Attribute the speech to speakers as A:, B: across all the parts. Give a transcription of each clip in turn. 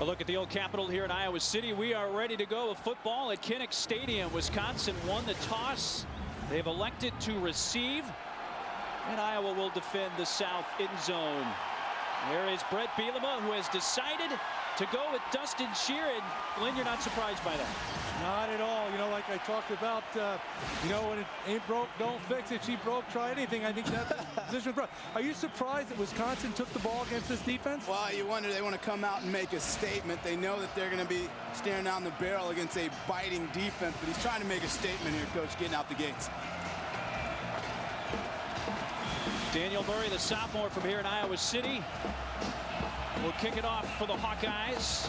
A: A look at the old Capitol here in Iowa City. We are ready to go with football at Kinnick Stadium. Wisconsin won the toss. They've elected to receive, and Iowa will defend the south end zone. There is Brett Bielema, who has decided to go with Dustin Shear. And Glenn, you're not surprised by that?
B: Not at all. You know, like I talked about, you know, when it ain't broke, don't fix it. She broke, try anything. I think that's the position. Are you surprised that Wisconsin took the ball against this defense?
C: Well, you wonder, they want to come out and make a statement. They know that they're going to be staring down the barrel against a biting defense, but he's trying to make a statement here, Coach, getting out the gates.
A: Daniel Murray, the sophomore from here in Iowa City, will kick it off for the Hawkeyes.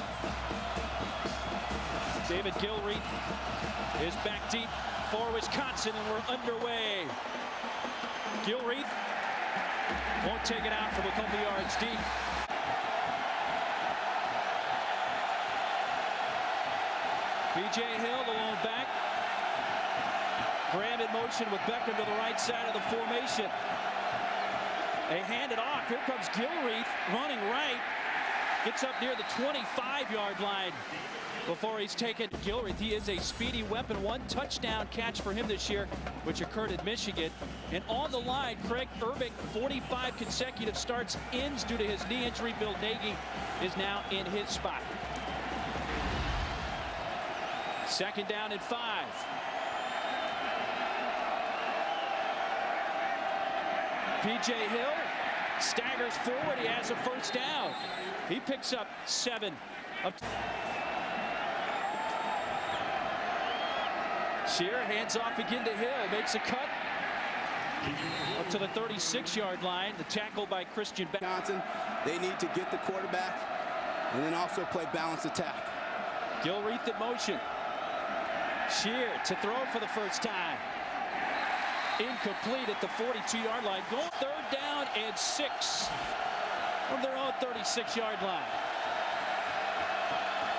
A: David Gilreath is back deep for Wisconsin, and we're underway. Gilreath won't take it out from a couple yards deep. B.J. Hill, the lone back. Graham in motion with Beckham to the right side of the formation. They hand it off. Here comes Gilreath running right. Gets up near the 25-yard line before he's taken. Gilreath, he is a speedy weapon. One touchdown catch for him this year, which occurred in Michigan. And on the line, Craig Irving, 45 consecutive starts, ends due to his knee injury. Bill Nagy is now in his spot. Second down and 5. P.J. Hill staggers forward. He has a first down. He picks up 7. Shear hands off again to Hill. Makes a cut up to the 36-yard line. The tackle by Christian
C: Wisconsin, they need to get the quarterback and then also play balanced attack.
A: Gilreath in motion. Shear to throw for the first time. Incomplete at the 42-yard line. Going third down and 6 from their own 36-yard line.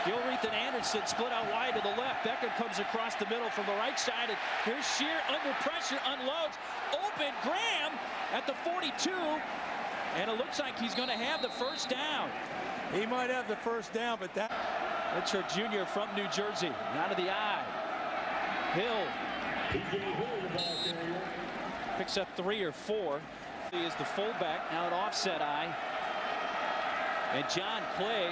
A: Gilreath and Anderson split out wide to the left. Beckham comes across the middle from the right side. And here's Shear under pressure, unloads. Open Graham at the 42. And it looks like he's going to have the first down.
B: He might have the first down, but that...
A: Richard Jr. from New Jersey. Out of the eye. Hill picks up 3 or 4. He is the fullback, now at offset eye. And John Clay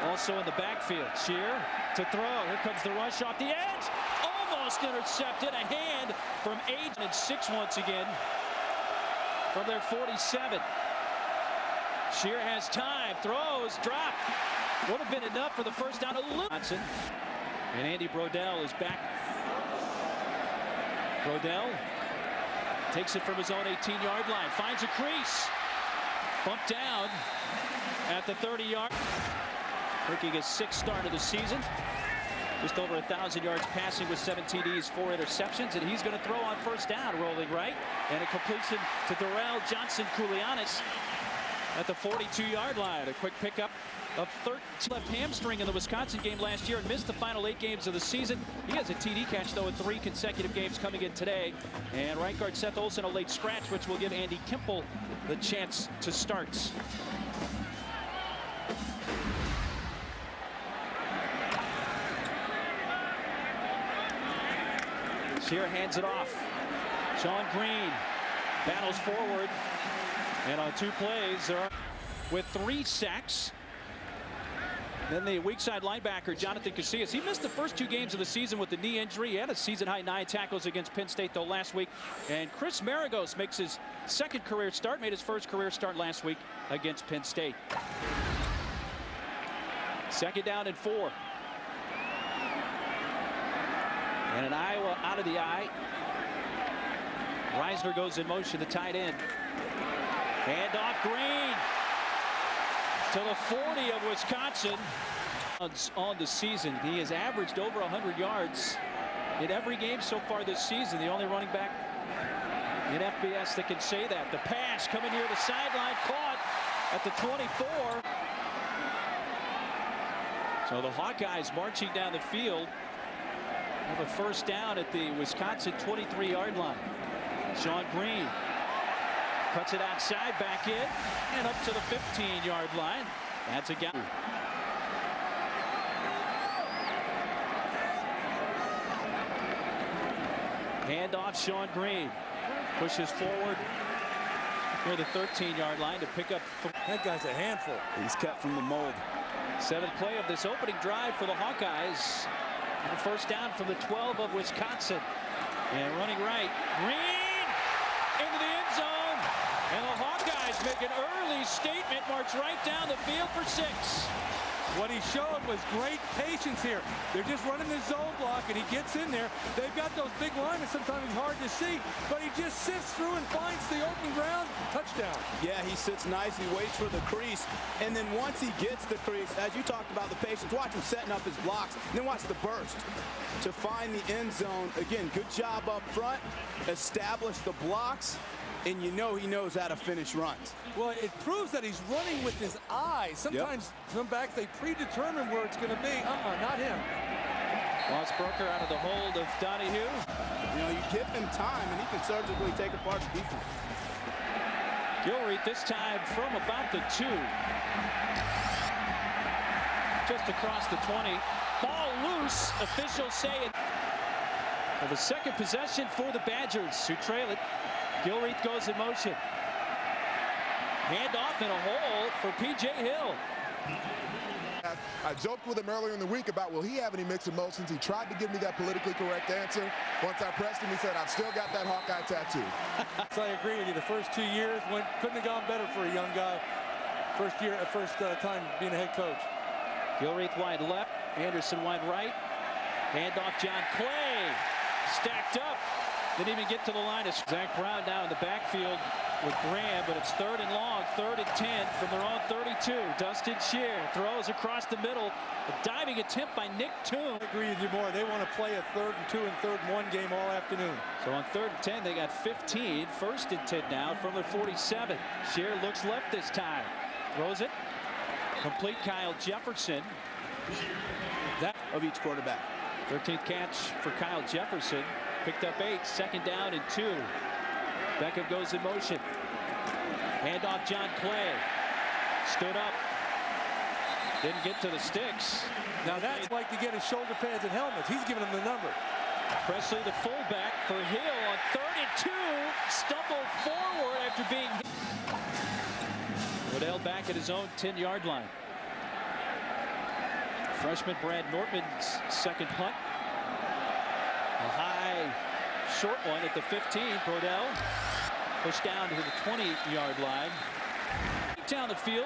A: also in the backfield. Shear to throw. Here comes the rush off the edge. Almost intercepted. A hand from Aiden, and 6 once again from their 47. Shear has time. Throws. Drop. Would have been enough for the first down. And Andy Brodell is back. Brodell takes it from his own 18-yard line. Finds a crease. Bumped down at the 30-yard. Making his 6th start of the season. Just over 1,000 yards passing with 7 TDs, 4 interceptions. And he's going to throw on first down, rolling right. And a completion to Darrell Johnson-Koulianis at the 42-yard line. A quick pickup of 13. Left hamstring in the Wisconsin game last year and missed the final 8 games of the season. He has a TD catch, though, in 3 consecutive games coming in today. And right guard Seth Olsen a late scratch, which will give Andy Kimpel the chance to start. Shear hands it off. Sean Green battles forward. And on 2 plays, there are with 3 sacks. Then the weak side linebacker, Jonathan Casillas. He missed the first 2 games of the season with the knee injury. He had a season-high 9 tackles against Penn State, though, last week. And Chris Maragos makes his 2nd career start, made his 1st career start last week against Penn State. Second down and 4. And an Iowa out of the eye. Reisner goes in motion, the tight end. Hand off Green to the 40 of Wisconsin. On the season, he has averaged over 100 yards in every game so far this season. The only running back in FBS that can say that. The pass coming near the sideline, caught at the 24. So the Hawkeyes marching down the field have a first down at the Wisconsin 23-yard line. Sean Green cuts it outside, back in, and up to the 15-yard line. That's a gap. Handoff, Sean Green pushes forward near the 13-yard line to pick up.
B: That guy's a handful.
C: He's cut from the mold.
A: Seventh play of this opening drive for the Hawkeyes. And a first down from the 12 of Wisconsin. And running right, Green into the end zone. And the Hawkeyes make an early statement, march right down the field for 6.
B: What he showed was great patience here. They're just running the zone block, and he gets in there. They've got those big linemen. Sometimes it's hard to see, but he just sifts through and finds the open ground. Touchdown.
C: Yeah, he sits nice. He waits for the crease. And then once he gets the crease, as you talked about the patience, watch him setting up his blocks, and then watch the burst to find the end zone. Again, good job up front. Establish the blocks. And you know he knows how to finish runs.
B: Well, it proves that he's running with his eyes. Sometimes some backs, they predetermine where it's going to be. Not him.
A: Broker out of the hold of Donahue.
C: You know, you give him time, and he can surgically take apart the defense.
A: Gilreath this time from about the 2. Just across the 20. Ball loose. Officials say it. For the second possession for the Badgers, who trail it. Gilreath goes in motion. Handoff in a hole for P.J. Hill.
D: I joked with him earlier in the week about, will he have any mixed emotions? He tried to give me that politically correct answer. Once I pressed him, he said, I've still got that Hawkeye tattoo.
B: So I agree with you. The first 2 years couldn't have gone better for a young guy. First time being a head coach.
A: Gilreath wide left. Anderson wide right. Handoff, John Clay. Stacked up. Didn't even get to the line of Zach Brown now in the backfield with Graham, but it's 3rd and long, 3rd and 10 from their own 32. Dustin Shear throws across the middle. A diving attempt by Nick Toon.
B: I agree with you more. They want to play a 3rd and 2 and 3rd and 1 game all afternoon.
A: So on 3rd and 10, they got 15. 1st and 10 now from their 47. Shear looks left this time. Throws it. Complete Kyle Jefferson.
C: That of each quarterback.
A: 13th catch for Kyle Jefferson. Picked up 8, 2nd down and 2. Beckham goes in motion. Handoff, John Clay. Stood up. Didn't get to the sticks.
B: Now that's like to get his shoulder pads and helmets. He's giving him the number.
A: Presley, the fullback for Hill on 3rd and 2. Stumbled forward after being hit. Waddell back at his own 10-yard line. Freshman Brad Nortman's second punt. A high, short one at the 15. Brodell pushed down to the 20-yard line. Down the field.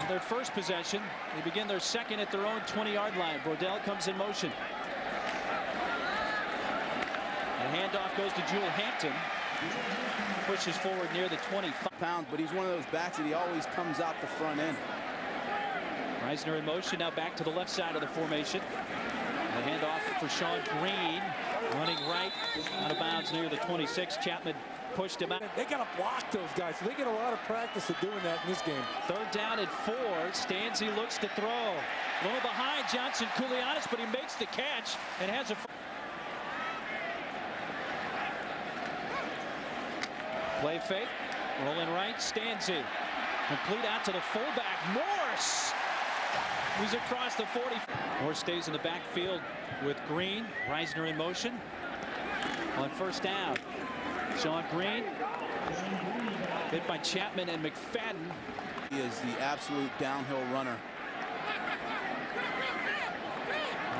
A: Their first possession. They begin their second at their own 20-yard line. Brodell comes in motion. The handoff goes to Jewel Hampton. Pushes forward near the 25
C: pounds, but he's one of those backs that he always comes out the front end.
A: Reisner in motion, now back to the left side of the formation. The handoff for Sean Green, running right, out of bounds near the 26. Chapman pushed him out.
B: They got to block those guys, so they get a lot of practice at doing that in this game.
A: 3rd down and 4. Stanzi looks to throw. A little behind Johnson Koulianis, but he makes the catch and has a... Play fake, rolling right, Stanzi. Complete out to the fullback, Morse. He's across the 40. Morse stays in the backfield with Green. Reisner in motion. On 1st down, Sean Green. Hit by Chapman and McFadden.
C: He is the absolute downhill runner.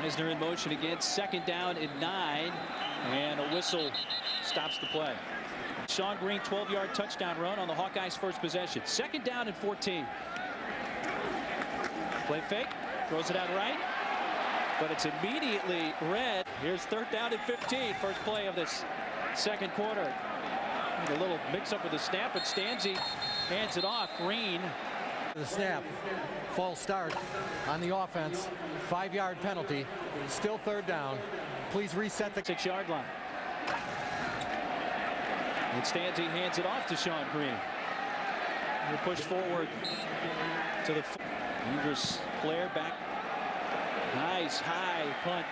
A: Reisner in motion again. 2nd down and 9. And a whistle stops the play. Sean Green, 12-yard touchdown run on the Hawkeyes' first possession. 2nd down and 14. Play fake, throws it out right, but it's immediately read. Here's 3rd down and 15. First play of this second quarter. A little mix-up with the snap, but Stanzi hands it off. Green.
E: The snap, false start on the offense. 5-yard penalty. Still 3rd down. Please reset the
A: 6-yard line. And Stanzi hands it off to Sean Green. He'll push forward to the dangerous player back. Nice high punt.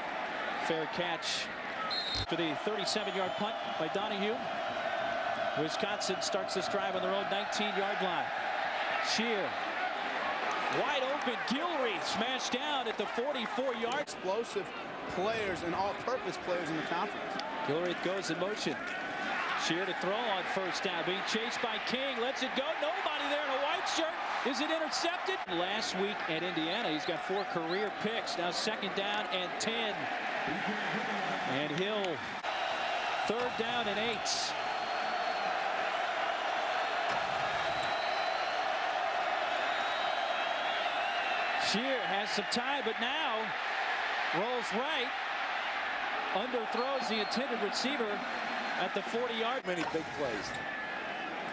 A: Fair catch to the 37-yard punt by Donahue. Wisconsin starts this drive on their own 19-yard line. Shear. Wide open. Gilreath smashed down at the 44-yard.
C: Explosive players and all-purpose players in the conference.
A: Gilreath goes in motion. Shear to throw on first down. Being chased by King. Lets it go. Nobody there in a white shirt. Is it intercepted? Last week at Indiana, he's got 4 career picks. Now 2nd down and 10. And Hill, 3rd down and 8. Shear has some time, but now rolls right. Underthrows the intended receiver at the 40-yard.
B: Many big plays.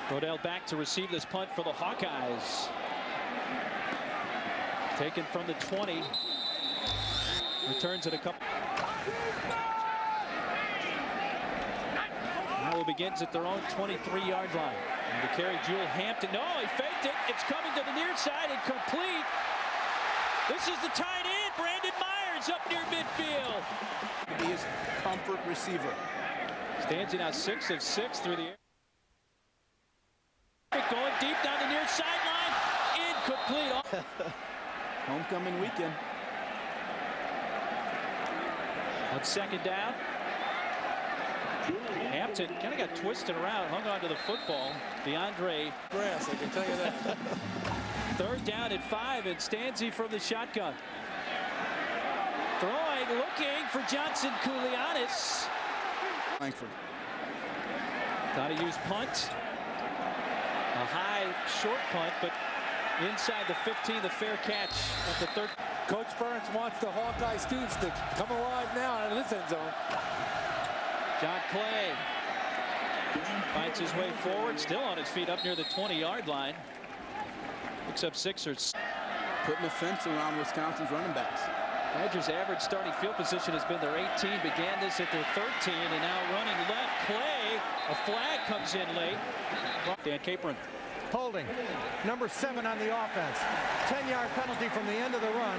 A: Brodell back to receive this punt for the Hawkeyes. Taken from the 20. Returns it a couple. Now begins at their own 23-yard line. And to carry Jewel Hampton. No, he faked it. It's coming to the near side and complete. This is the tight end, Brandon Myers, up near midfield.
C: He is comfort receiver.
A: Stands in now 6 of 6 through the air. Going deep down the near sideline. Incomplete.
C: Homecoming weekend.
A: On 2nd down. Hampton kind of got twisted around, hung on to the football. DeAndre.
B: Grass, I can tell you that.
A: 3rd down and 5, and Stanzi from the shotgun. Throwing, looking for Johnson Koulianis.
C: Langford.
A: Got to use punt. A high, short punt, but inside the 15, the fair catch at the 3rd.
B: Coach Burns wants the Hawkeye students to come alive now out of this end zone.
A: John Clay finds his way forward, still on his feet up near the 20-yard line. Picks up 6
C: Putting a fence around Wisconsin's running backs.
A: Badgers' average starting field position has been their 18. Began this at their 13, and now running left. Clay, a flag comes in late. Dan Capron.
E: Holding. Number 7 on the offense. 10-yard penalty from the end of the run.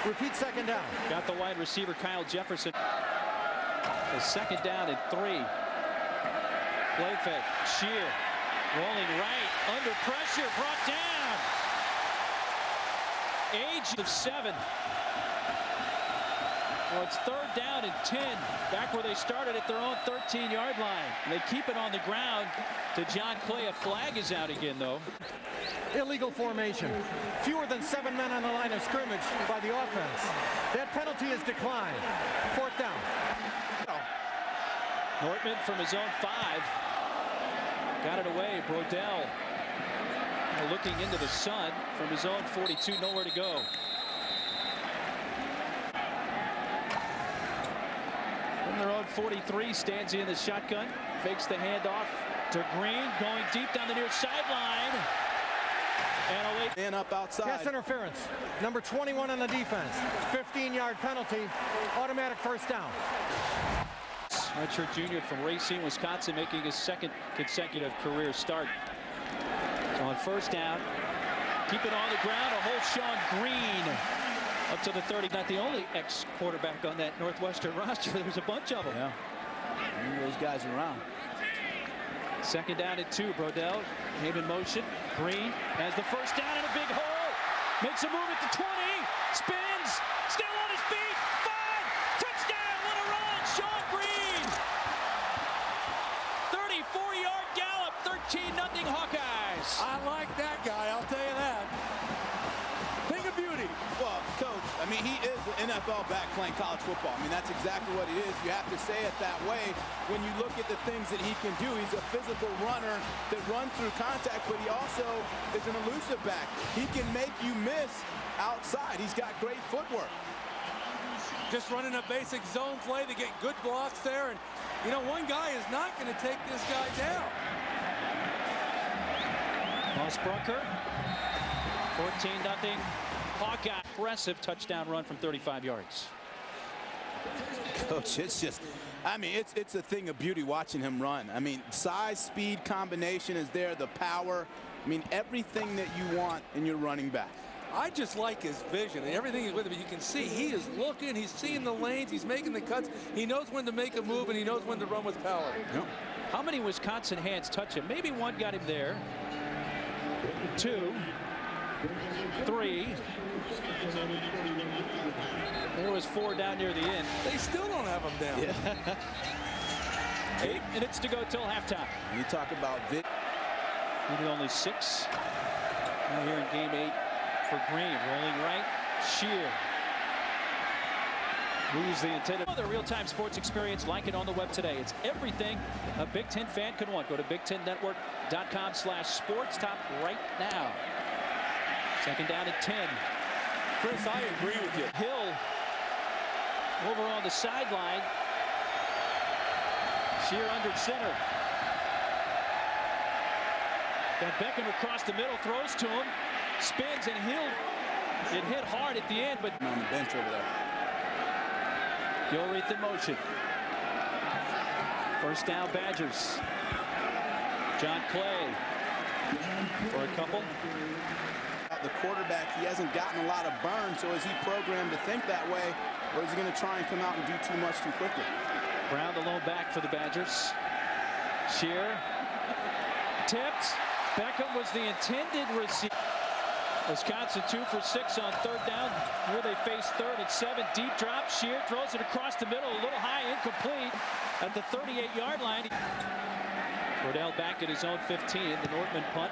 E: Repeat 2nd down.
A: Got the wide receiver Kyle Jefferson. A 2nd down and 3. Play fake. Shear. Rolling right. Under pressure. Brought down. Age of 7. Well, it's 3rd down and 10. Back where they started at their own 13-yard line. And they keep it on the ground to John Clay. A flag is out again, though.
E: Illegal formation. Fewer than 7 men on the line of scrimmage by the offense. That penalty is declined. 4th down.
A: Nortman from his own 5. Got it away. Brodell looking into the sun from his own 42. Nowhere to go. From their own 43, stands in the shotgun. Fakes the handoff to Green. Going deep down the near sideline. And a late
C: Man up outside.
E: Pass interference. Number 21 on the defense. 15-yard penalty. Automatic 1st down.
A: redshirt junior from Racine, Wisconsin, making his 2nd consecutive career start. So on 1st down, keep it on the ground, a hold Sean Green up to the 30. Not the only ex-quarterback on that Northwestern roster. There's a bunch of them.
C: Yeah, those guys around.
A: 2nd down and 2. Brodell came in motion. Green has the 1st down in a big hole. Makes a move at the 20. Spins. Still on his feet. 5. Touchdown. What a run. Sean Green. 34-yard gallop. 13-0 Hawkeyes.
B: I like that guy. I'll tell you that. Thing of beauty.
C: Well, Coach, I mean, he is an NFL back playing college football. I mean, that's exactly what he is. You have to say it that way. When you look at the things that he can do, he's a physical runner that runs through contact, but he also is an elusive back. He can make you miss outside. He's got great footwork.
B: Just running a basic zone play to get good blocks there. And, you know, one guy is not going to take this guy down.
A: Mossbrunker. 14-0 Hawkeye. Impressive touchdown run from 35 yards.
C: Coach, it's just, I mean, it's a thing of beauty watching him run. I mean, size, speed combination is there, the power. I mean, everything that you want in your running back.
B: I just like his vision and everything is with him. You can see he is looking, he's seeing the lanes, he's making the cuts. He knows when to make a move and he knows when to run with power.
C: Yep.
A: How many Wisconsin hands touch him? Maybe one got him there. 2, 3. There was 4 down near the end.
B: They still don't have him down.
C: Yeah.
A: 8 minutes to go till halftime.
C: You talk about
A: Needed only 6. Now here in game 8 for Green. Rolling right. Shear. Lose the intended. Other real-time sports experience like it on the web today. It's everything a Big Ten fan could want. Go to BigTenNetwork.com/sports. Top right now. Second down at 10.
B: Chris, I agree with you.
A: Hill over on the sideline. Shear under center. Then Beckham across the middle, throws to him, spins, and Hill. It hit hard at the end, but
C: on the bench over there.
A: Gilreath in motion. First down, Badgers. John Clay for a couple.
C: The quarterback, he hasn't gotten a lot of burn, so is he programmed to think that way, or is he going to try and come out and do too much too quickly?
A: Brown the lone back for the Badgers. Shear tipped. Beckham was the intended receiver. Wisconsin 2 for 6 on third down. Here they face 3rd and 7. Deep drop. Shear throws it across the middle. A little high, incomplete at the 38-yard line. Brodell back at his own 15. The Nortman punt.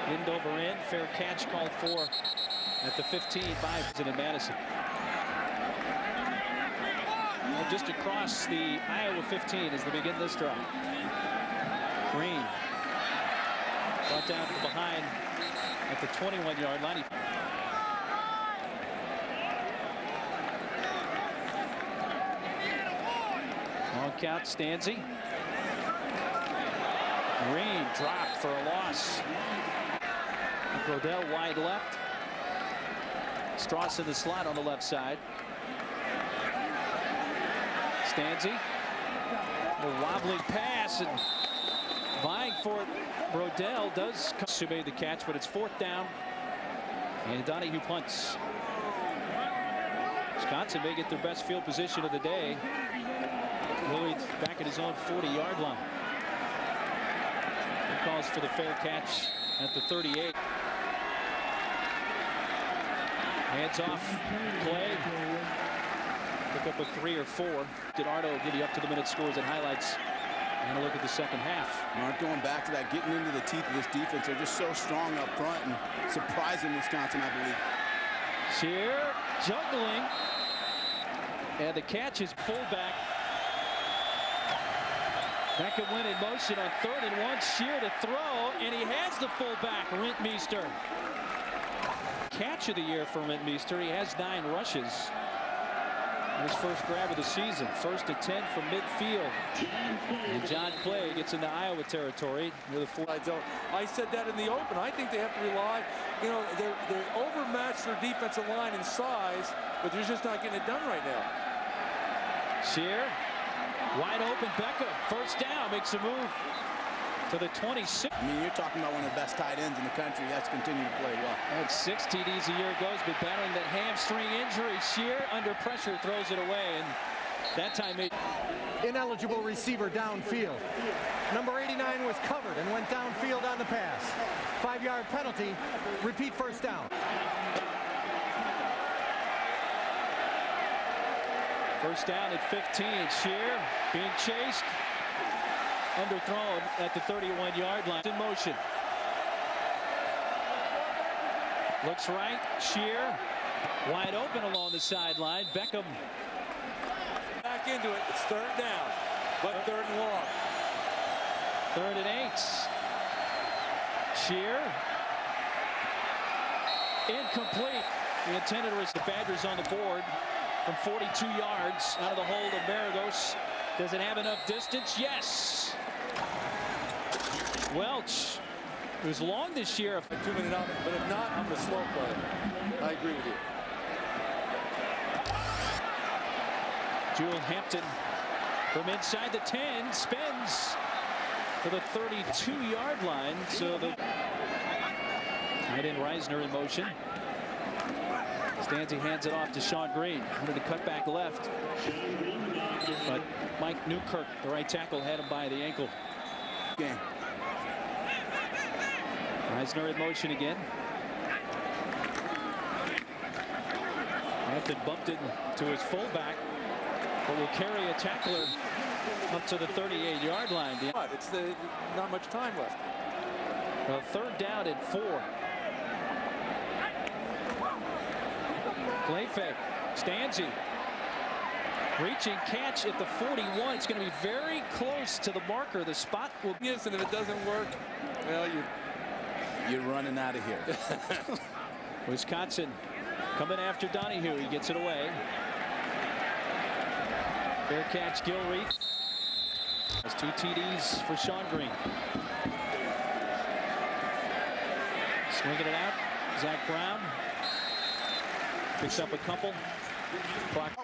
A: End over end. Fair catch called for at the 15 by Madison. And just across the Iowa 15 as they begin this drive. Green. Brought down from behind at the 21-yard line. Long count, Stanzi. Green dropped for a loss. Brodell wide left. Strauss in the slot on the left side. Stanzi. A wobbling pass and vying for it. Brodell does made the catch, but it's 4th down. And Donahue punts. Wisconsin may get their best field position of the day. Lloyd back at his own 40-yard line. He calls for the fair catch at the 38. Hands off. Clay. Pick up a 3 or 4. Did Ardo give you up to the minute scores and highlights? And a look at the second half.
C: Not going back to that, getting into the teeth of this defense. They're just so strong up front and surprising Wisconsin, I believe.
A: Shear juggling. And the catch is fullback. Beckham went in motion on 3rd and 1. Shear to throw, and he has the fullback, Rentmeester. Catch of the year for Rentmeester. He has 9 rushes. His first grab of the season. 1st and 10 from midfield. And John Clay gets into Iowa territory with a 4.
B: I said that in the open. I think they have to rely, you know, they're overmatched their defensive line in size, but they're just not getting it done right now.
A: Shear, wide open. Beckham, first down, makes a move to the 26.
C: I mean, you're talking about one of the best tight ends in the country. That's continued to play well.
A: Had 6 TDs a year goes, but battling that hamstring injury. Shear under pressure throws it away, and that time
E: Ineligible receiver downfield. Number 89 was covered and went downfield on the pass. 5-yard penalty. Repeat first down.
A: First down at 15. Shear being chased. Underthrown at the 31-yard line. In motion. Looks right. Shear wide open along the sideline. Beckham
B: Back into it. It's 3rd down, but 3rd and long.
A: 3rd and 8. Shear. Incomplete. The intended was the Badgers on the board from 42 yards out of the hold of Maragos. Does it have enough distance? Yes. Welch, who's long this year.
B: 2-minute out, but if not, I'm going to slow play it. I agree with you.
A: Jewel Hampton from inside the 10 spins to the 32-yard line. So the tight end Reisner in motion. Stanzi hands it off to Sean Green. Wanted to cut back left, but Mike Newkirk, the right tackle, had him by the ankle.
C: Game.
A: Reisner in motion again. Hampton bumped it to his fullback, but will carry a tackler up to the 38-yard line.
B: It's not much time left.
A: Well, 3rd down and 4. Play fake. Stanzi. Reaching catch at the 41. It's going to be very close to the marker. The spot will.
B: Yes, and if it doesn't work, well,
C: you're running out of here.
A: Wisconsin coming after Donahue. He gets it away. Fair catch, Gilreath. Has 2 TDs for Sean Green. Swinging it out. Zach Brown picks up a couple.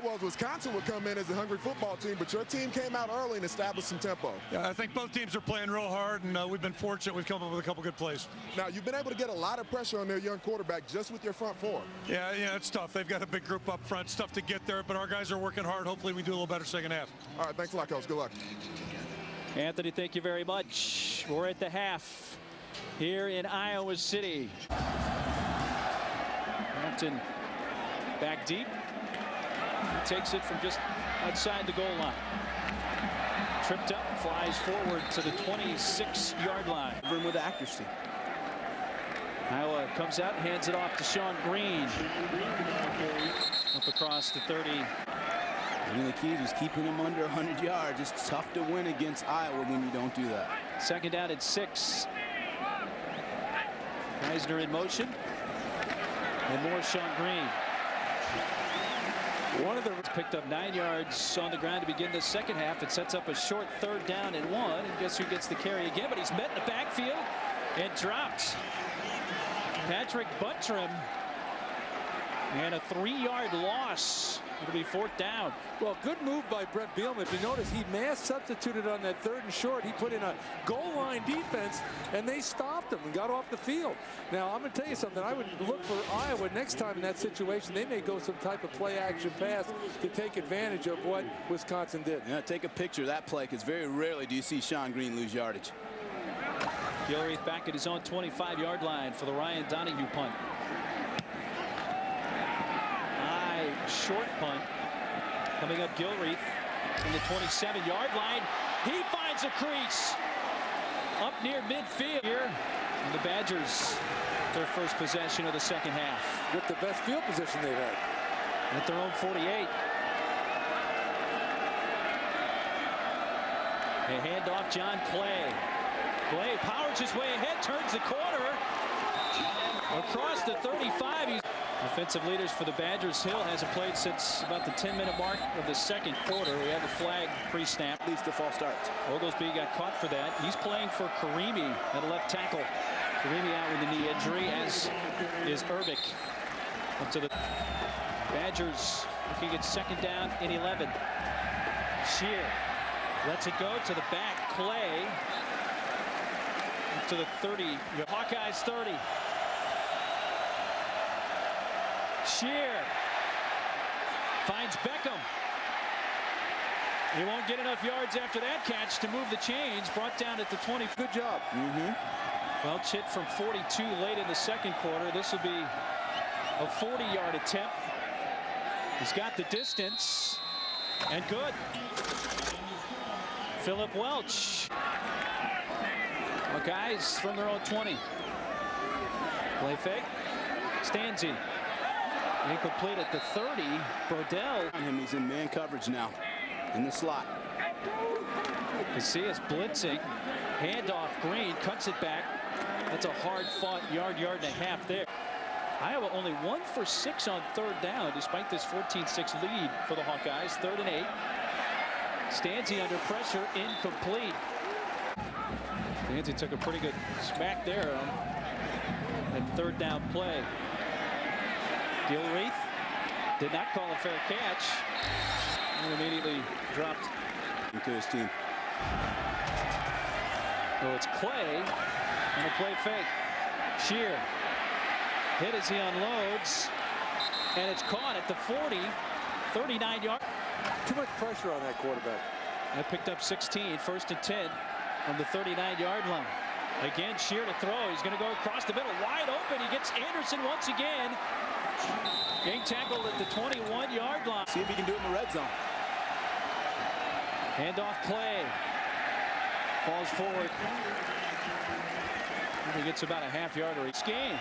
D: Was Wisconsin would come in as a hungry football team, but your team came out early and established some tempo.
F: Yeah, I think both teams are playing real hard, and we've been fortunate. We've come up with a couple good plays.
D: Now, you've been able to get a lot of pressure on their young quarterback just with your front 4.
F: Yeah, it's tough. They've got a big group up front. It's tough to get there, but our guys are working hard. Hopefully we do a little better second half.
D: All right, thanks a lot, Coach. Good luck.
A: Anthony, thank you very much. We're at the half here in Iowa City. Hampton back deep. He takes it from just outside the goal line. Tripped up, flies forward to the 26-yard line.
C: With accuracy.
A: Iowa comes out, hands it off to Sean Green. Up across the 30.
C: One of the keys is keeping them under 100 yards. It's tough to win against Iowa when you don't do that.
A: 2nd down and 6. Eisner in motion. And more Sean Green. One of the picked up 9 yards on the ground to begin the second half. It sets up a short 3rd down and 1. And guess who gets the carry again? But he's met in the backfield and dropped. Patrick Buttram. And a 3-yard loss. It'll be 4th down.
B: Well, good move by Brett Bielema. If you notice, he mass substituted on that 3rd and short. He put in a goal line defense, and they stopped him and got off the field. Now, I'm going to tell you something. I would look for Iowa next time in that situation. They may go some type of play-action pass to take advantage of what Wisconsin did.
C: Yeah, take a picture of that play, because very rarely do you see Sean Green lose yardage.
A: Gilreath back at his own 25-yard line for the Ryan Donahue punt. Short punt coming up. Gilreath in the 27-yard line. He finds a crease up near midfield here, and the Badgers their first possession of the second half
B: with the best field position they've had
A: at their own 48. A handoff. John Clay. Clay powers his way ahead, turns the corner across the 35. He's offensive leaders for the Badgers. Hill hasn't played since about the 10-minute mark of the second quarter. We have a flag pre-snap.
C: Leads to false starts.
A: Oglesby got caught for that. He's playing for Karimi at left tackle. Karimi out with a knee injury, as is Urbic. Up to the Badgers looking at 2nd down and 11. Shear lets it go to the back. Clay up to the 30. Hawkeyes 30. Shear finds Beckham. He won't get enough yards after that catch to move the chains. Brought down at the 20.
B: Good job.
A: Well, Chit from 42 late in the second quarter. This will be a 40-yard attempt. He's got the distance. And good. Philip Welch. Hawkeyes from their own 20. Play fake. Stanzi. Incomplete at the 30. Brodell.
C: He's in man coverage now in the slot.
A: Casillas blitzing. Handoff. Green cuts it back. That's a hard-fought yard and a half there. Iowa only 1 for 6 on 3rd down, despite this 14-6 lead for the Hawkeyes. 3rd and 8. Stanzi under pressure. Incomplete. Stanzi took a pretty good smack there on that 3rd down play. Gilreath did not call a fair catch and immediately dropped
C: into his team.
A: So it's Clay and a play fake. Shear hit as he unloads, and it's caught at the 40, 39-yard.
B: Too much pressure on that quarterback.
A: That picked up 16, 1st and 10 from the 39-yard line. Again, Shear to throw. He's going to go across the middle, wide open. He gets Anderson once again. Getting tackled at the 21-yard line.
C: See if he can do it in the red zone.
A: Hand off Clay. Falls forward. He gets about a half-yarder each game.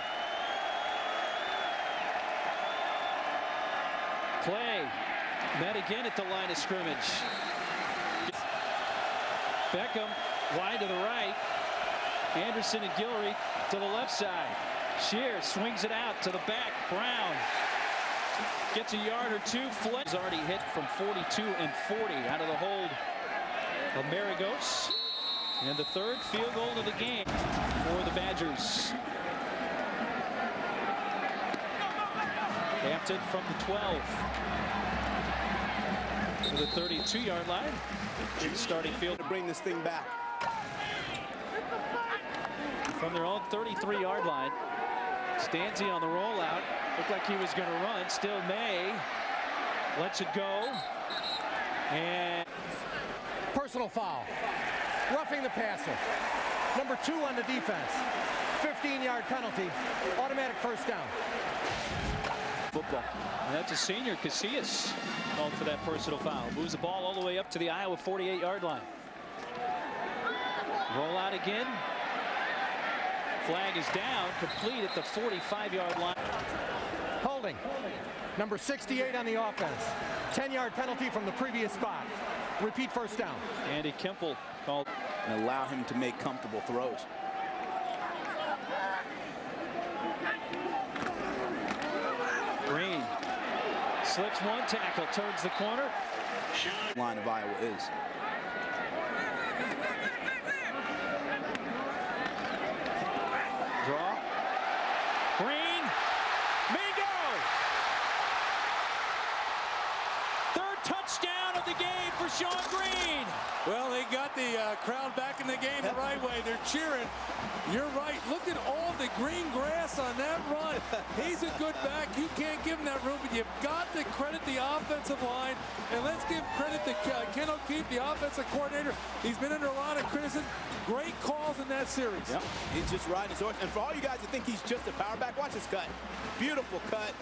A: Clay met again at the line of scrimmage. Beckham wide to the right. Anderson and Guillory to the left side. Shear swings it out to the back. Brown gets a yard or two. Flex already hit from 42 and 40 out of the hold of Maragos. And the third field goal of the game for the Badgers. Hampton from the 12 to the 32-yard line. Starting field
C: To bring this thing back.
A: from their own 33-yard line. Stanzi on the rollout. Looked like he was going to run. Still May. Lets it go. And
E: Personal foul. Roughing the passer. Number 2 on the defense. 15-yard penalty. Automatic first down.
C: Football.
A: And that's a senior, Casillas, called for that personal foul. Moves the ball all the way up to the Iowa 48-yard line. Roll out again. Flag is down, complete at the 45-yard line.
E: Holding. Number 68 on the offense. 10-yard penalty from the previous spot. Repeat first down.
A: Andy Kemple called.
C: And allow him to make comfortable throws.
A: Green slips one tackle, turns the corner.
C: Line of Iowa is.
A: Draw. Green. Mingo! Third touchdown of the game for Sean Green.
B: Well, they got the crowd back in the game the right way. They're cheering. You're right. Look at all the green grass on that run. He's a good back. You can't give him that room, but you've got to credit the offensive line. And let's give credit to Ken O'Keefe, the offensive coordinator. He's been under a lot of criticism. Great calls in that series.
C: Yep. He's just riding his horse. And for all you guys that think he's just a power back, watch this cut. Beautiful cut.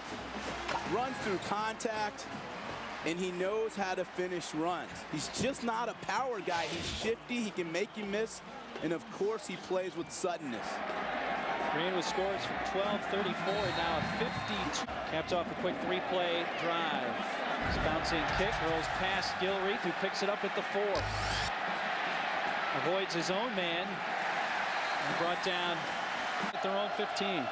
C: Runs through contact. And he knows how to finish runs. He's just not a power guy. He's shifty. He can make you miss. And, of course, he plays with suddenness.
A: Green with scores from 12-34 and now a 52. Caps off a quick 3-play drive. This bouncing kick rolls past Gilreath, who picks it up at the 4. Avoids his own man and brought down at their own 15.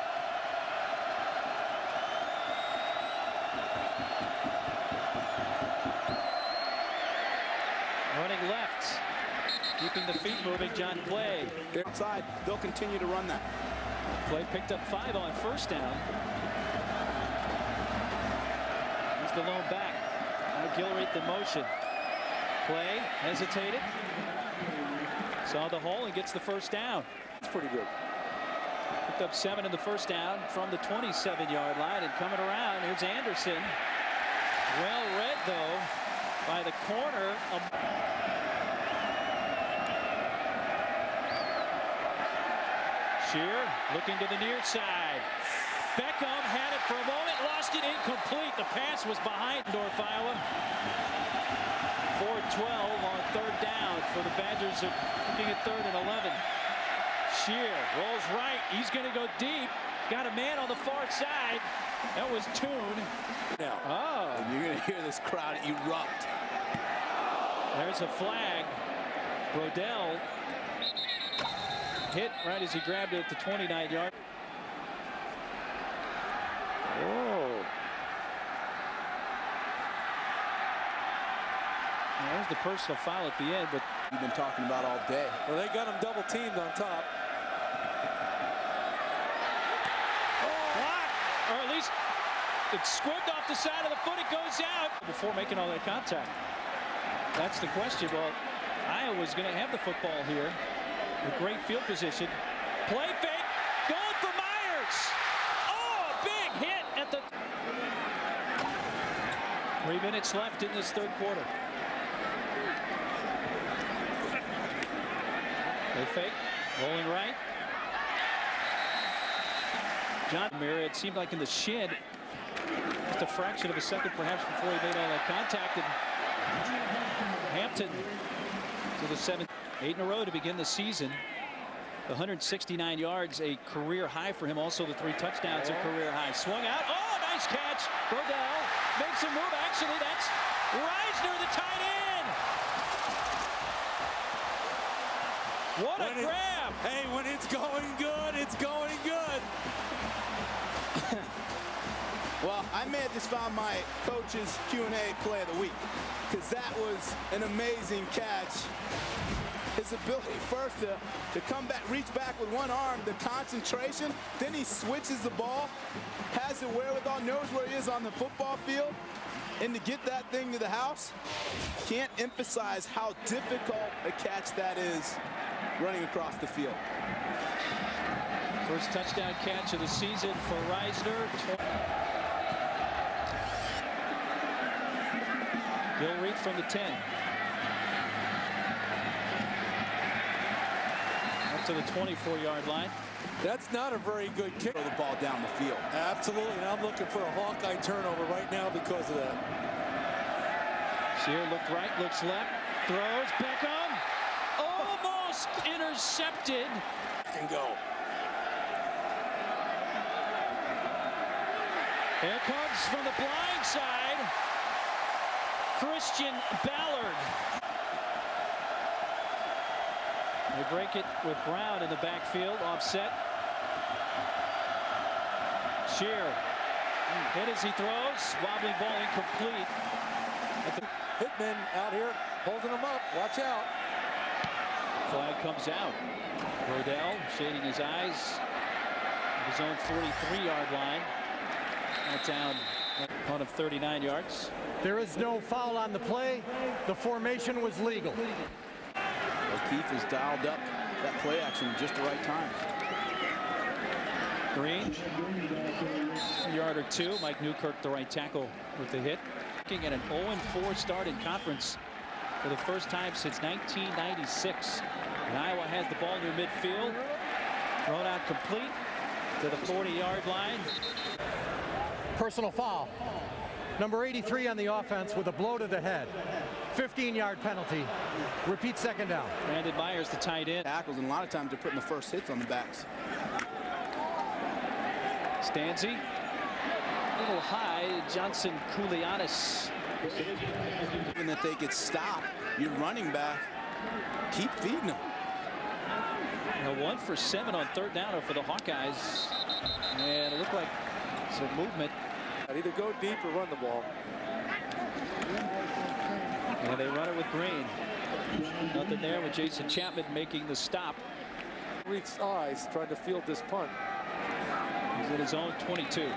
A: Running left, keeping the feet moving, John Clay.
C: Outside, they'll continue to run that.
A: Clay picked up 5 on first down. He's the lone back. Now Gilreath in motion. Clay hesitated. Saw the hole and gets the first down.
C: It's pretty good.
A: Picked up 7 in the first down from the 27-yard line, and coming around, here's Anderson. Well read, though, by the corner. Shear looking to the near side. Beckham had it for a moment, lost it, incomplete. The pass was behind North Iowa. 4-12 on third down for the Badgers, looking at 3rd and 11. Shear rolls right. He's going to go deep. Got a man on the far side. That was Toon.
C: Now,
A: Oh,
C: you're going to hear this crowd erupt.
A: there's a flag. Brodell hit right as he grabbed it at the 29-yard. Whoa. There's the personal foul at the end, but
C: You've been talking about all day.
B: Well, they got him double teamed on top.
A: blocked, or at least it's squibbed off the side of the foot. It goes out before making all that contact. That's the question. Well, Iowa's going to have the football here. A great field position. Play fake. Going for Myers. Oh, a big hit at the 3 minutes left in this third quarter. Play fake. Rolling right. John Mir, it seemed like in the shin. Just a fraction of a second perhaps before he made all that contact. And Hampton with a 7. 8 in a row to begin the season. 169 yards, a career high for him. Also the 3 touchdowns, a career high. Swung out. Oh, nice catch. Rodell makes a move. Actually, that's Reisner, the tight end. What a grab.
B: Hey, when it's going good, it's going good.
C: Well, I may have just found my coach's Q&A play of the week, because that was an amazing catch. His ability first to come back, reach back with one arm, the concentration, then he switches the ball, has the wherewithal, knows where he is on the football field, and to get that thing to the house, can't emphasize how difficult a catch that is running across the field.
A: First touchdown catch of the season for Reisner. Gilreath from the 10. Up to the 24-yard line.
B: That's not a very good kick.
C: Throw the ball down the field.
B: Absolutely, and I'm looking for a Hawkeye turnover right now because of that.
A: Shear looked right, looks left, throws, Beckham, almost intercepted.
B: And go.
A: Here comes from the blind side, Christian Ballard. They break it with Brown in the backfield, offset. Shear hit as he throws, wobbly ball incomplete.
B: Hitman out here holding him up. Watch out.
A: Flag comes out. Rodell shading his eyes. His own 43-yard line. Now down out of 39 yards.
E: There is no foul on the play. The formation was legal.
C: O'Keefe has dialed up that play action at just the right time.
A: Green, a yard or 2. Mike Newkirk, the right tackle, with the hit. Looking at an 0-4 start in conference for the first time since 1996. And Iowa has the ball near midfield. Thrown out complete to the 40-yard line.
E: Personal foul. Number 83 on the offense with a blow to the head. 15-yard penalty. Repeat second down.
A: Brandon Myers, the tight end.
C: Tackles, and a lot of times they're putting the first hits on the backs.
A: Stanzi, a little high. Johnson Koulianis.
C: Even if they could stop your running back, keep feeding them.
A: Now 1 for 7 on third down for the Hawkeyes. And it looked like some movement.
B: Either go deep or run the ball.
A: And they run it with Green. Nothing there with Jason Chapman making the stop.
B: Reed's eyes trying to field this punt.
A: He's in his own 22.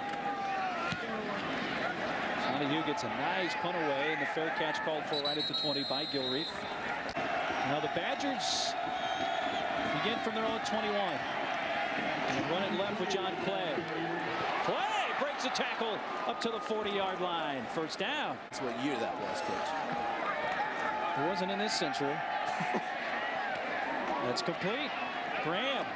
A: Donahue gets a nice punt away, and the fair catch called for right at the 20 by Gilreath. Now the Badgers begin from their own 21. And run it left with John Clay. Clay breaks a tackle up to the 40-yard line. First down.
C: That's what year that was, Coach.
A: It wasn't in this century. That's complete. Graham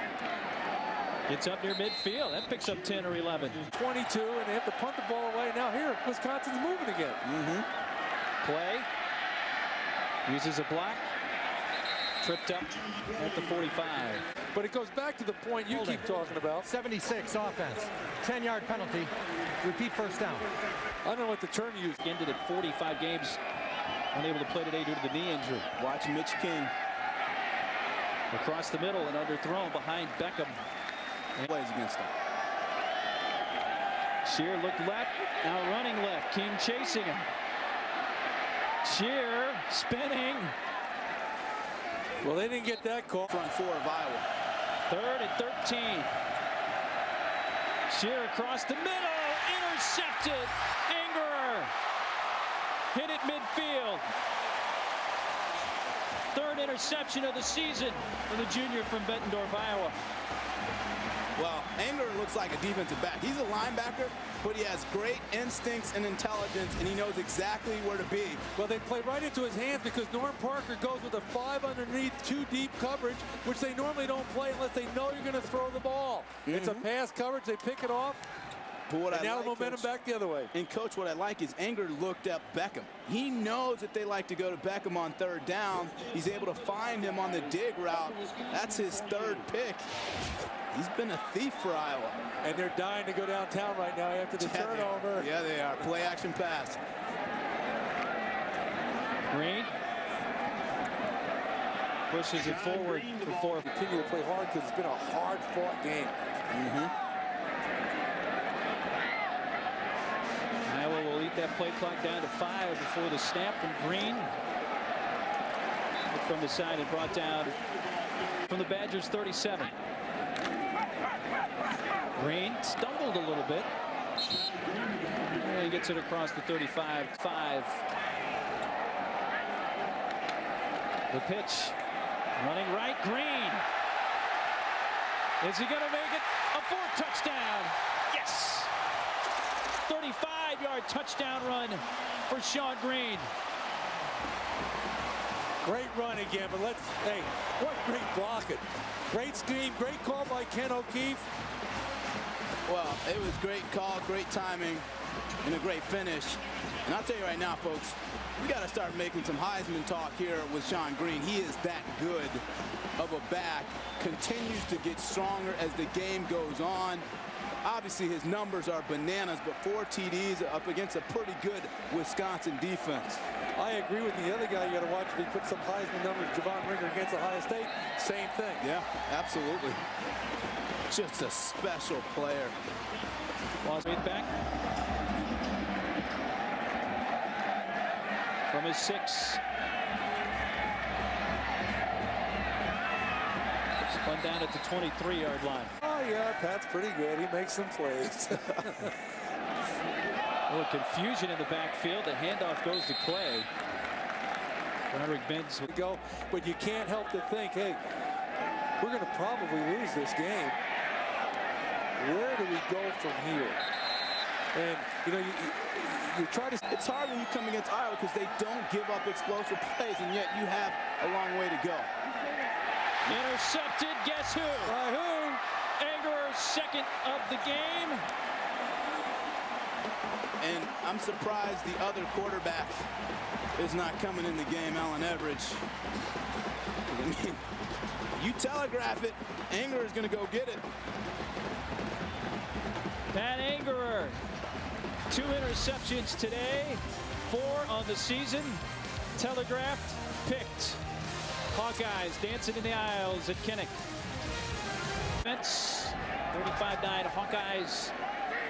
A: gets up near midfield. That picks up 10 or 11.
B: 22, and they have to punt the ball away. Now here, Wisconsin's moving again.
A: Clay uses a block. Tripped up at the 45.
B: But it goes back to the point you keep talking about.
E: 76 offense. 10-yard penalty. Repeat first down.
B: I don't know what the term you used.
A: Ended at 45 games. Unable to play today due to the knee injury.
C: Watch Mitch King.
A: Across the middle and underthrown behind Beckham.
C: Plays against them.
A: Shear looked left, now running left. King chasing him. Shear spinning.
B: Well, they didn't get that call.
C: Front 4 of Iowa.
A: 3rd and 13. Shear across the middle. Intercepted. Ingerer hit it midfield. 3rd interception of the season for the junior from Bettendorf, Iowa.
C: Well, Anger looks like a defensive back. He's a linebacker, but he has great instincts and intelligence, and he knows exactly where to be.
B: Well, they play right into his hands because Norm Parker goes with a 5 underneath 2 deep coverage, which they normally don't play unless they know you're going to throw the ball. It's a pass coverage. They pick it off.
C: But what
B: And
C: I
B: now
C: like,
B: the momentum
C: Coach,
B: back the other way.
C: and Coach, what I like is Anger looked at Beckham. He knows that they like to go to Beckham on third down. He's able to find him on the dig route. That's his third pick. He's been a thief for Iowa.
B: And they're dying to go downtown right now after the turnover.
C: Yeah, they are. Play action pass.
A: Green pushes it forward before.
B: Continue to play hard because it's been a hard-fought game.
A: Iowa will eat that play clock down to 5 before the snap, and Green from the side and brought down from the Badgers 37. Green stumbled a little bit. And he gets it across the 35-5. The pitch, running right, Green. Is he going to make it a 4th touchdown? Yes! 35-yard touchdown run for Sean Green.
B: Great run again, but hey, what great blocking. Great scheme, great call by Ken Hawkeyes.
C: Well, it was great call, great timing, and a great finish. And I'll tell you right now, folks, we got to start making some Heisman talk here with Sean Green. He is that good of a back, continues to get stronger as the game goes on. Obviously, his numbers are bananas, but 4 TDs up against a pretty good Wisconsin defense.
B: I agree with the other guy you got to watch if he puts some Heisman numbers, Javon Ringer against Ohio State. Same thing.
C: Yeah, absolutely. Just a special player.
A: Lost back. From his 6. Spun down at the 23-yard line.
B: Oh, yeah, Pat's pretty good. He makes some plays.
A: A little confusion in the backfield. The handoff goes to Clay. Roderick Benz would
B: go, but you can't help to think, hey, we're going to probably lose this game. Where do we go from here? And, you know, you try to...
C: It's hard when you come against Iowa because they don't give up explosive plays, and yet you have a long way to go.
A: Intercepted. Guess who?
B: Who?
A: Angerer's 2nd of the game.
C: And I'm surprised the other quarterback is not coming in the game, Allen Everidge. I mean, you telegraph it, Angerer is going to go get it.
A: Pat Angerer, 2 interceptions today, 4 on the season. Telegraphed, picked. Hawkeyes dancing in the aisles at Kinnick. 35-9 Hawkeyes.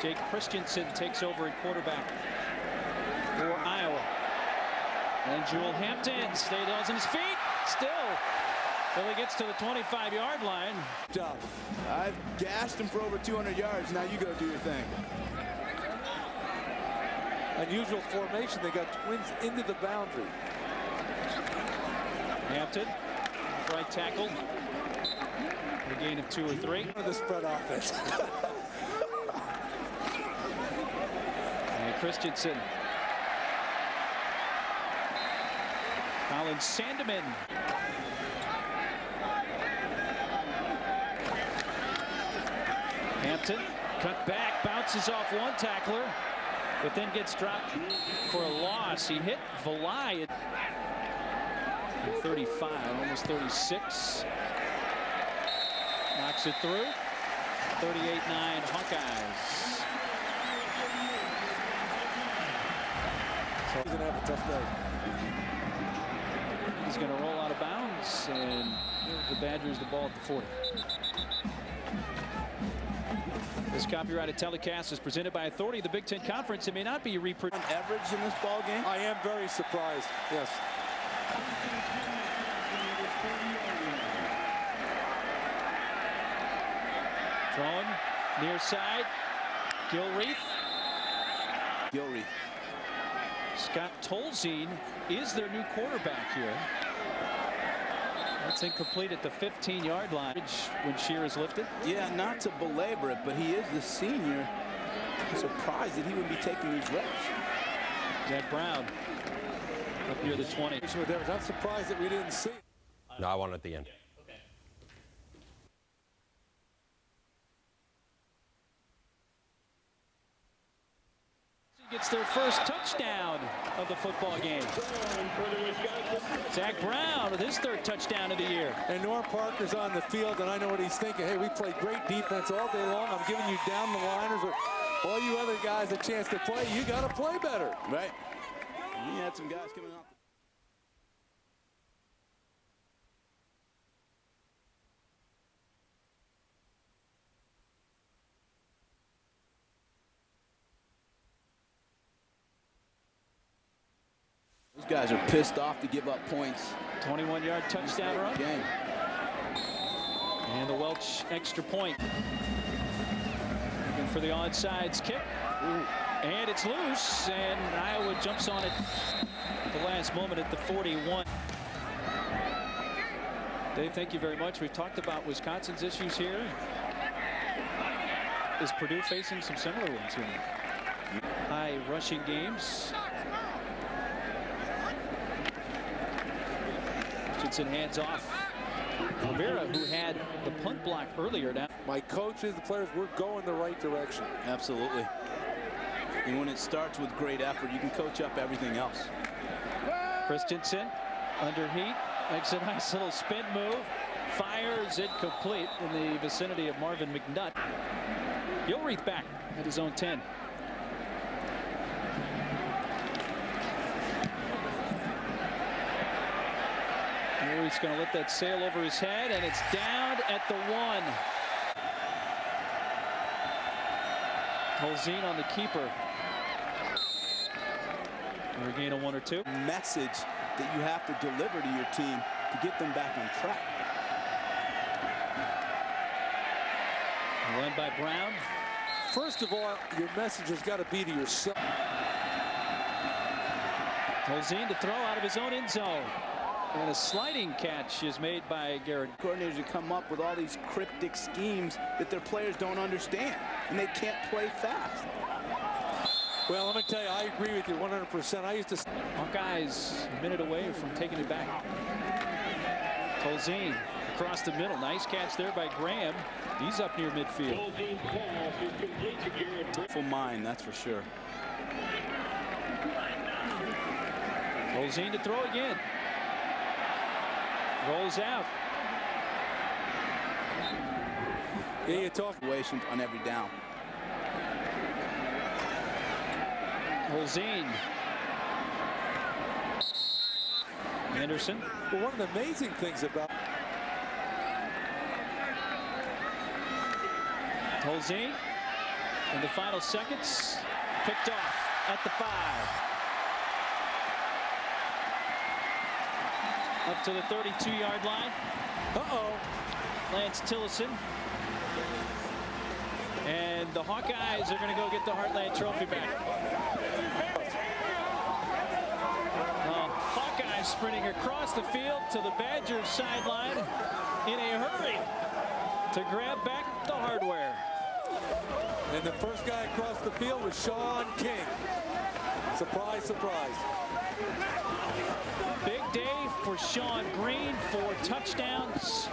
A: Jake Christensen takes over at quarterback for Iowa. And Jewel Hampton stays on his feet. Still, till he gets to the 25-yard line.
B: Job.
C: I've gashed him for over 200 yards. Now you go do your thing.
B: Unusual formation. They got twins into the boundary.
A: Hampton, right tackle. A gain of 2 or 3.
B: The spread offense.
A: And Christensen. Colin Sandeman. Hampton cut back, bounces off one tackler, but then gets dropped for a loss. He hit Valai at 35, almost 36. Knocks it through. 38-9 Hawkeyes.
B: He's going to have a tough day.
A: He's going to roll out of bounds and give the Badgers the ball at the 40. This copyrighted telecast is presented by Authority of the Big Ten Conference. It may not be reproduced.
C: Average in this ball game?
B: I am very surprised. Yes.
A: Throwing near side. Gilreath. Scott Tolzien is their new quarterback here. That's incomplete at the 15-yard line when Shear is lifted.
C: Yeah, not to belabor it, but he is the senior. I'm surprised that he would be taking these reps.
A: Zach Brown up near the 20.
B: I'm surprised that we didn't see.
G: No, I want it at the end.
A: Gets their first touchdown of the football game. Zach Brown with his third touchdown of the year.
B: And Norm Parker's on the field, and I know what he's thinking. Hey, we played great defense all day long. I'm giving you down the liners, but all you other guys a chance to play. You got to play better.
C: Right. We had some guys coming up. Those guys are pissed off to give up points.
A: 21-yard touchdown run.
C: Game.
A: And the Welch extra point. Looking for the onside kick. And it's loose, and Iowa jumps on it at the last moment at the 41. Dave, thank you very much. We've talked about Wisconsin's issues here. Is Purdue facing some similar ones here? High rushing games. Richardson hands off. Rivera, who had the punt block earlier. Now,
B: My coaches, the players, we're going the right direction.
C: Absolutely. And when it starts with great effort, you can coach up everything else.
A: Christensen under heat, makes a nice little spin move, fires it complete in the vicinity of Marvin McNutt. Gilreath back at his own 10. He's going to let that sail over his head, and it's down at the 1. Holzine on the keeper. A gain of 1 or 2.
C: Message that you have to deliver to your team to get them back on track.
A: Run by Brown.
B: First of all, your message has got to be to yourself.
A: Holzine to throw out of his own end zone. And a sliding catch is made by Garrett.
C: Coordinators who come up with all these cryptic schemes that their players don't understand, and they can't play fast.
B: Well, let me tell you, I agree with you 100%. I used to.
A: Hawkeyes a minute away from taking it back. Holzine across the middle. Nice catch there by Graham. He's up near midfield.
C: Full mind, that's for sure.
A: Holzine to throw again. Rolls out.
C: Yeah, you talk situations on every down.
A: Holzine. Anderson.
B: Well, one of the amazing things about
A: Holzine in the final seconds, picked off at the 5. Up to the 32-yard line. Lance Tillison. And the Hawkeyes are going to go get the Heartland Trophy back. Hawkeyes sprinting across the field to the Badgers sideline in a hurry to grab back the hardware.
B: And the first guy across the field was Sean King. Surprise, surprise.
A: Big day for Sean Green, 4 touchdowns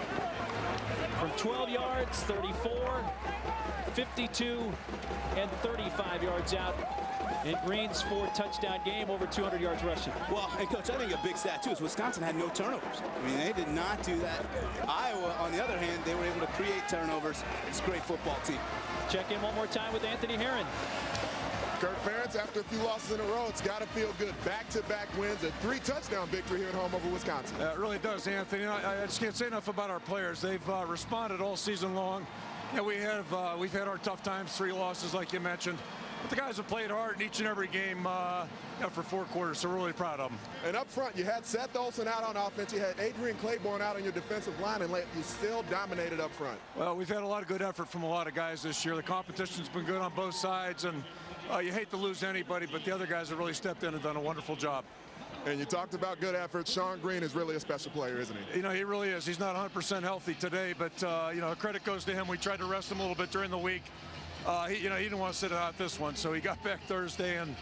A: from 12 yards, 34, 52, and 35 yards out. In Green's 4-touchdown game, over 200 yards rushing.
C: Well, and Coach, I think a big stat, too, is Wisconsin had no turnovers. I mean, they did not do that. Iowa, on the other hand, they were able to create turnovers. It's a great football team.
A: Check in one more time with Anthony Herron.
D: Kirk Ferentz, after a few losses in a row, it's got to feel good. Back-to-back wins, a 3-touchdown victory here at home over Wisconsin.
F: It really does, Anthony. I just can't say enough about our players. They've responded all season long. Yeah, we've had our tough times, 3 losses, like you mentioned. But the guys have played hard in each and every game for 4 quarters, so we're really proud of them.
D: And up front, you had Seth Olson out on offense. You had Adrian Claiborne out on your defensive line, and you still dominated up front.
F: Well, we've had a lot of good effort from a lot of guys this year. The competition's been good on both sides, and you hate to lose anybody, but the other guys have really stepped in and done a wonderful job.
D: And you talked about good efforts. Sean Green is really a special player, isn't he?
F: You know, he really is. He's not 100% healthy today, but, you know, credit goes to him. We tried to rest him a little bit during the week. He didn't want to sit out this one, so he got back Thursday, and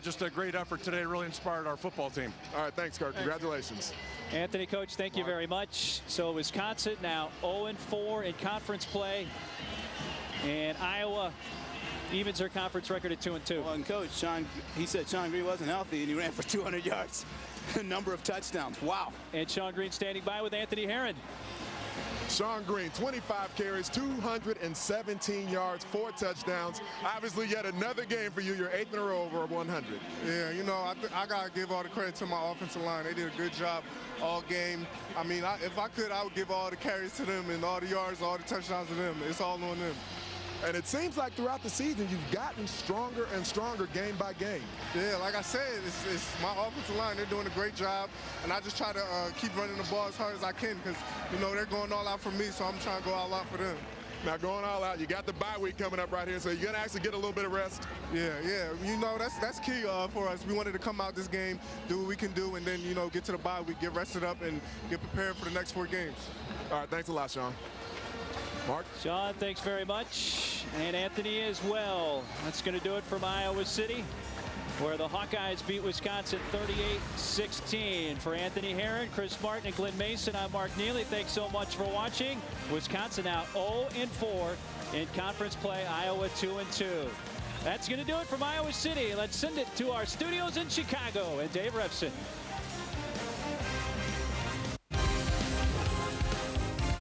F: just a great effort today. Really inspired our football team.
D: All right, thanks, Kirk. Congratulations.
A: Anthony, Coach, thank you very much. So Wisconsin now 0-4 in conference play, and Iowa evens their conference record at 2-2.
C: Well, and Coach, he said Sean Green wasn't healthy, and he ran for 200 yards. A number of touchdowns. Wow.
A: And Sean Green standing by with Anthony Herron.
D: Sean Green, 25 carries, 217 yards, 4 touchdowns. Obviously, yet another game for you. Your 8th in a row over 100.
G: Yeah, you know, I got to give all the credit to my offensive line. They did a good job all game. I mean, if I could, I would give all the carries to them and all the yards, all the touchdowns to them. It's all on them.
D: And it seems like throughout the season, you've gotten stronger and stronger game by game.
G: Yeah, like I said, it's my offensive line. They're doing a great job. And I just try to keep running the ball as hard as I can because, you know, they're going all out for me, so I'm trying to go all out for them.
D: Now, going all out, you got the bye week coming up right here, so you're going to actually get a little bit of rest.
G: Yeah. You know, that's key for us. We wanted to come out this game, do what we can do, and then, you know, get to the bye week, get rested up, and get prepared for the next 4 games.
D: All right, thanks a lot, Sean. Mark?
A: Sean, thanks very much. And Anthony as well. That's going to do it from Iowa City, where the Hawkeyes beat Wisconsin 38-16. For Anthony Herron, Chris Martin, and Glenn Mason, I'm Mark Neely. Thanks so much for watching. Wisconsin now 0-4 in conference play. Iowa 2-2. That's going to do it from Iowa City. Let's send it to our studios in Chicago and Dave Refson.